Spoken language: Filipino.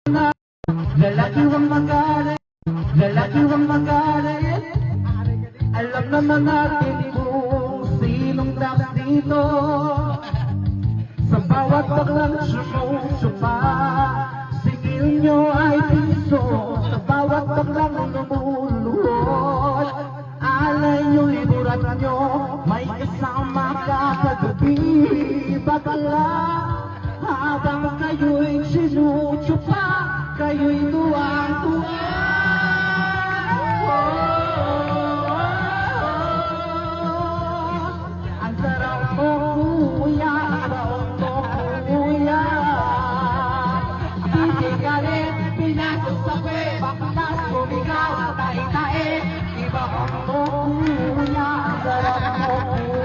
Lalaki wang magalit, lalaki wang magalit. Alam naman natin kung sinong dapat dito. Sa bawat baklang sumusupa, singil nyo ay piso. Sa bawat baklang lumuluhod, alay nyo, liburan nyo. May kasama ka kagabi, bakala. Habang kayo'y sinusupa, kayo'y tuwang-tuwa. Ang sarap mo, kuya, sarap mo, kuya. Hindi galit, pinagsasabi, baklas, bumigaw, tae-tae. Iba mo, kuya, ang sarap mo, kuya.